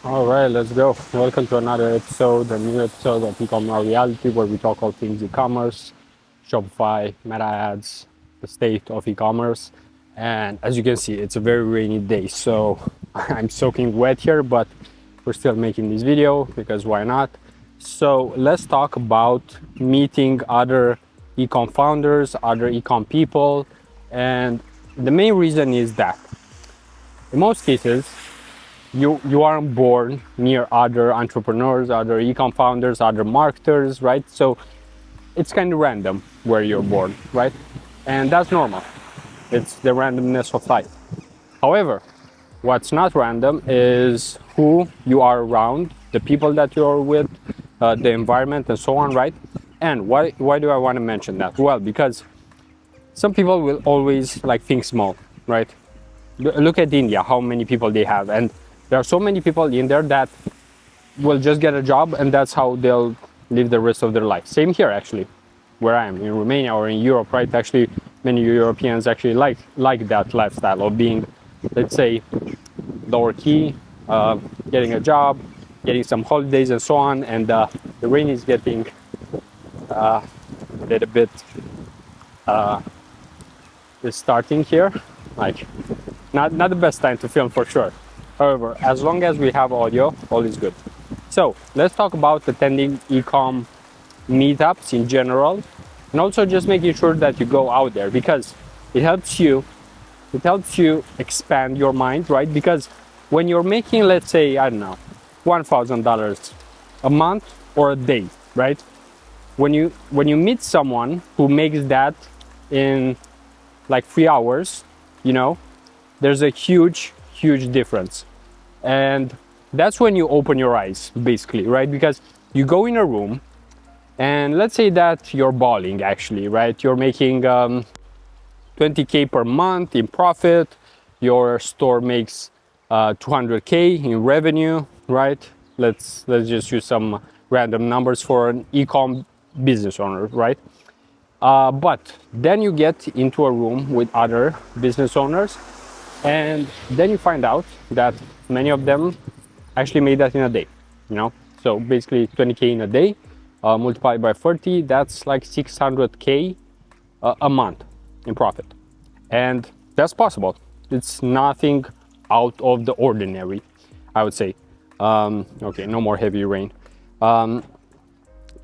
All right, let's go. Welcome to another episode, a new episode of eCom Our Reality, where we talk all things e-commerce, Shopify, Meta ads, the state of e-commerce. And as you can see, it's a very rainy day, so I'm soaking wet here, but we're still making this video because why not? So let's talk about meeting other ecom founders, other ecom people, and the main reason is that in most cases you aren't born near other entrepreneurs, other ecom founders, other marketers, right? So it's kind of random where you're born, right? And that's normal. It's the randomness of life. However, what's not random is who you are around, the people that you're with, the environment, and so on, right? And why do I want to mention that? Well, because some people will always like think small, right? Look at India, how many people they have, and there are so many people in there that will just get a job and that's how they'll live the rest of their life. Same here, actually, where I am in Romania or in Europe, right? Actually, many Europeans actually like that lifestyle of being, let's say, lower key, getting a job, getting some holidays and so on. And the rain is getting a little bit is starting here, like not the best time to film for sure. However, as long as we have audio, all is good. So let's talk about attending ecom meetups in general, and also just making sure that you go out there because it helps you expand your mind, right? Because when you're making, let's say, I don't know, $1,000 a month or a day, right? When you meet someone who makes that in like 3 hours, there's a huge difference. And that's when you open your eyes, basically, right? Because you go in a room and let's say that you're balling, actually, right? You're making 20K per month in profit. Your store makes 200K in revenue, right? Let's just use some random numbers for an ecom business owner, right? But then you get into a room with other business owners, and then you find out that many of them actually made that in a day, So basically 20K in a day, multiplied by 30, that's like 600K a month in profit. And that's possible. It's nothing out of the ordinary, I would say. Okay, no more heavy rain. And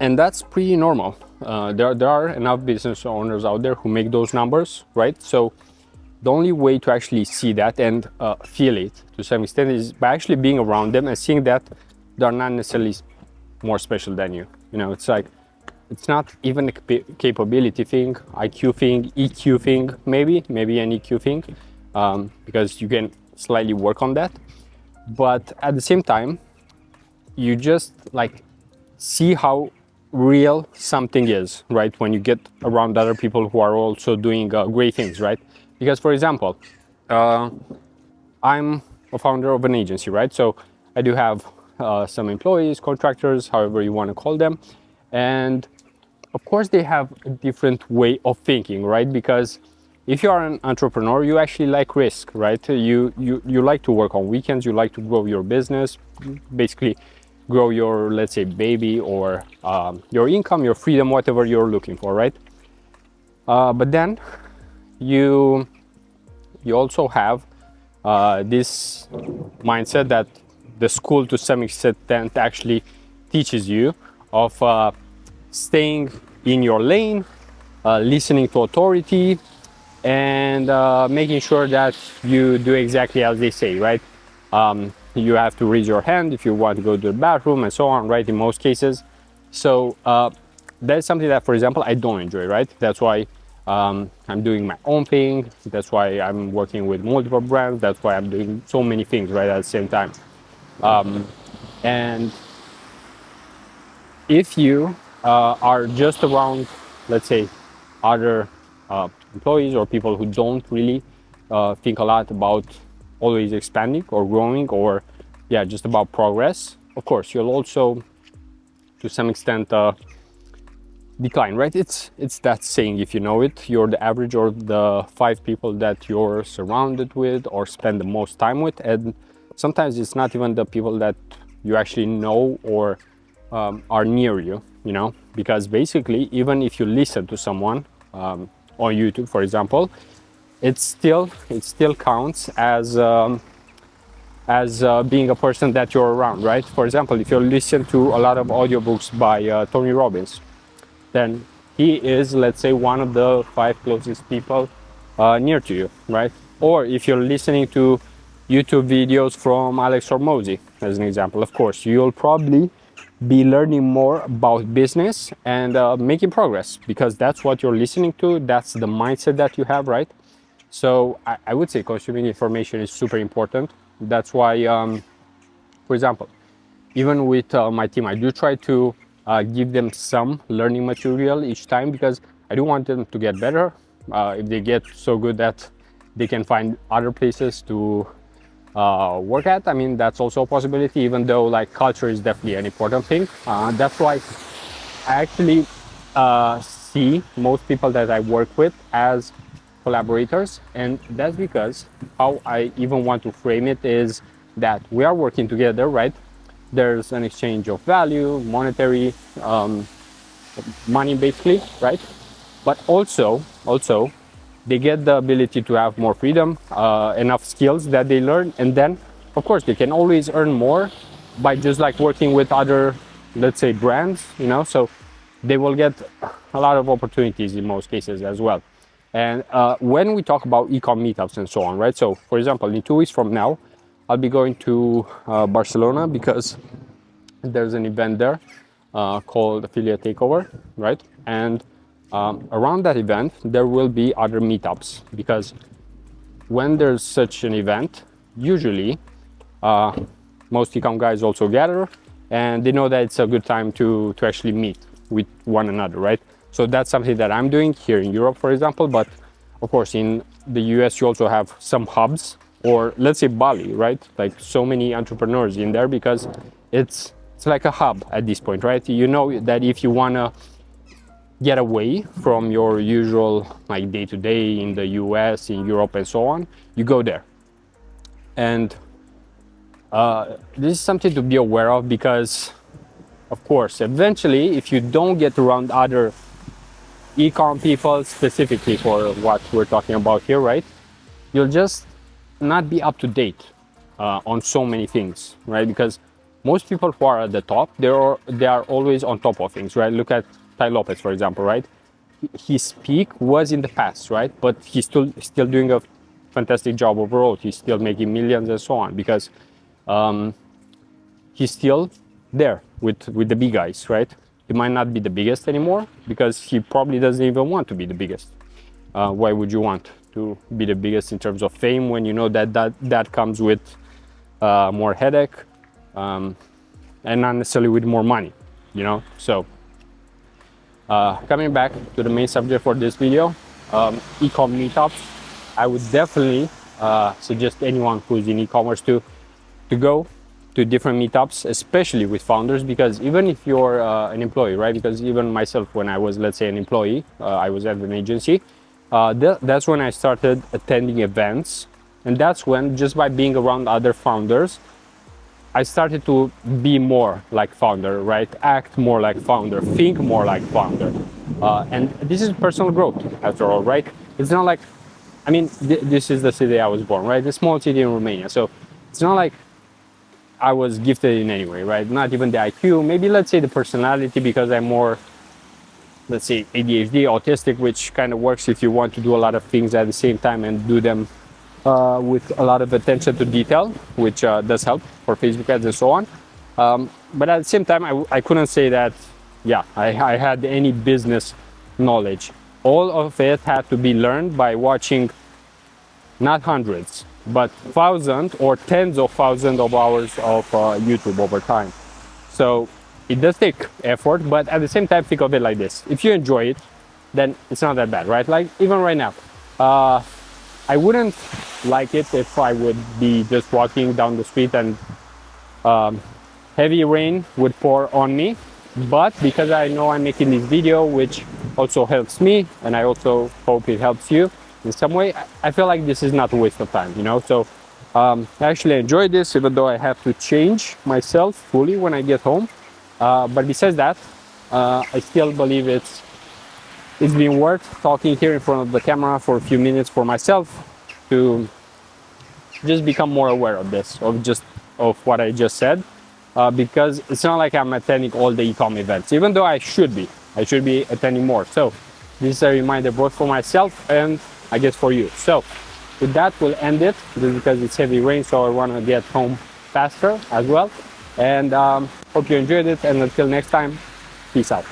that's pretty normal. There are enough business owners out there who make those numbers, right? So the only way to actually see that and feel it to some extent is by actually being around them and seeing that they're not necessarily more special than you. It's like, it's not even a capability thing, IQ thing, EQ thing, maybe an EQ thing, because you can slightly work on that. But at the same time, you just like see how real something is, right? When you get around other people who are also doing great things, right? Because, for example, I'm a founder of an agency, right? So I do have some employees, contractors, however you want to call them. And of course, they have a different way of thinking, right? Because if you are an entrepreneur, you actually like risk, right? You like to work on weekends, you like to grow your business, basically grow your, let's say, baby or your income, your freedom, whatever you're looking for, right? But then you also have this mindset that the school to some extent actually teaches you of staying in your lane, listening to authority, and making sure that you do exactly as they say, right? You have to raise your hand if you want to go to the bathroom and so on, right? In most cases. So that's something that, for example, I don't enjoy, right? That's why I'm doing my own thing. That's why I'm working with multiple brands. That's why I'm doing so many things, right, at the same time. And if you are just around, let's say, other employees or people who don't really think a lot about always expanding or growing or just about progress, of course you'll also to some extent decline, right? It's that saying, if you know it, you're the average or the 5 people that you're surrounded with or spend the most time with. And sometimes it's not even the people that you actually know or are near you, you know, because basically even if you listen to someone on YouTube, for example, it still counts as being a person that you're around, right? For example, if you listen to a lot of audiobooks by Tony Robbins, then he is, let's say, one of the 5 closest people near to you, right? Or if you're listening to YouTube videos from Alex Hormozy, as an example, of course, you'll probably be learning more about business and making progress, because that's what you're listening to. That's the mindset that you have, right? So I would say consuming information is super important. That's why, for example, even with my team, I do try to give them some learning material each time, because I do want them to get better. If they get so good that they can find other places to work at, I mean, that's also a possibility, even though like culture is definitely an important thing. That's why I actually see most people that I work with as collaborators, and that's because how I even want to frame it is that we are working together, right? There's an exchange of value, monetary, money basically, right? But also they get the ability to have more freedom, enough skills that they learn, and then of course they can always earn more by just like working with other, let's say, brands, you know, so they will get a lot of opportunities in most cases as well. And when we talk about eCom meetups and so on, right? So for example, in 2 weeks from now, I'll be going to Barcelona, because there's an event there called Affiliate Takeover, right? And around that event, there will be other meetups, because when there's such an event, usually most eCom guys also gather, and they know that it's a good time to actually meet with one another, right? So that's something that I'm doing here in Europe, for example. But of course, in the US, you also have some hubs, or let's say Bali, right? Like so many entrepreneurs in there, because it's like a hub at this point, right? You know that if you wanna get away from your usual like day-to-day in the US, in Europe, and so on, you go there. And this is something to be aware of, because of course, eventually, if you don't get around other eCom people, specifically for what we're talking about here, right, you'll just not be up to date on so many things, right? Because most people who are at the top, they are always on top of things, right? Look at Tai Lopez, for example, right? His peak was in the past, right? But he's still doing a fantastic job overall. He's still making millions and so on, because he's still there with the big guys, right? He might not be the biggest anymore, because he probably doesn't even want to be the biggest. Why would you want to be the biggest in terms of fame when you know that comes with more headache and not necessarily with more money, you know? So coming back to the main subject for this video, eCom meetups, I would definitely suggest anyone who's in e-commerce to go to different meetups, especially with founders, because even if you're an employee, right? Because even myself, when I was, let's say, an employee, I was at an agency, that's when I started attending events. And that's when, just by being around other founders, I started to be more like founder, right? Act more like founder, think more like founder. And this is personal growth, after all, right? It's not like, I mean, this is the city I was born, right? A small city in Romania. So it's not like I was gifted in any way, right? Not even the IQ, maybe let's say the personality, because I'm more, let's say, ADHD, autistic, which kind of works if you want to do a lot of things at the same time and do them with a lot of attention to detail, which does help for Facebook ads and so on. But at the same time, I couldn't say that, yeah, I had any business knowledge. All of it had to be learned by watching not hundreds, but thousands or tens of thousands of hours of YouTube over time. So it does take effort, but at the same time, think of it like this. If you enjoy it, then it's not that bad, right? Like even right now, I wouldn't like it if I would be just walking down the street and heavy rain would pour on me. But because I know I'm making this video, which also helps me, and I also hope it helps you in some way, I feel like this is not a waste of time, you know? So I actually enjoyed this, even though I have to change myself fully when I get home. But besides that, I still believe it's been worth talking here in front of the camera for a few minutes for myself to just become more aware of this, of what I just said, because it's not like I'm attending all the eCom events, even though I should be. I should be attending more. So this is a reminder both for myself and I guess for you. So with that, we'll end it because it's heavy rain, so I want to get home faster as well. And hope you enjoyed it. And until next time, peace out.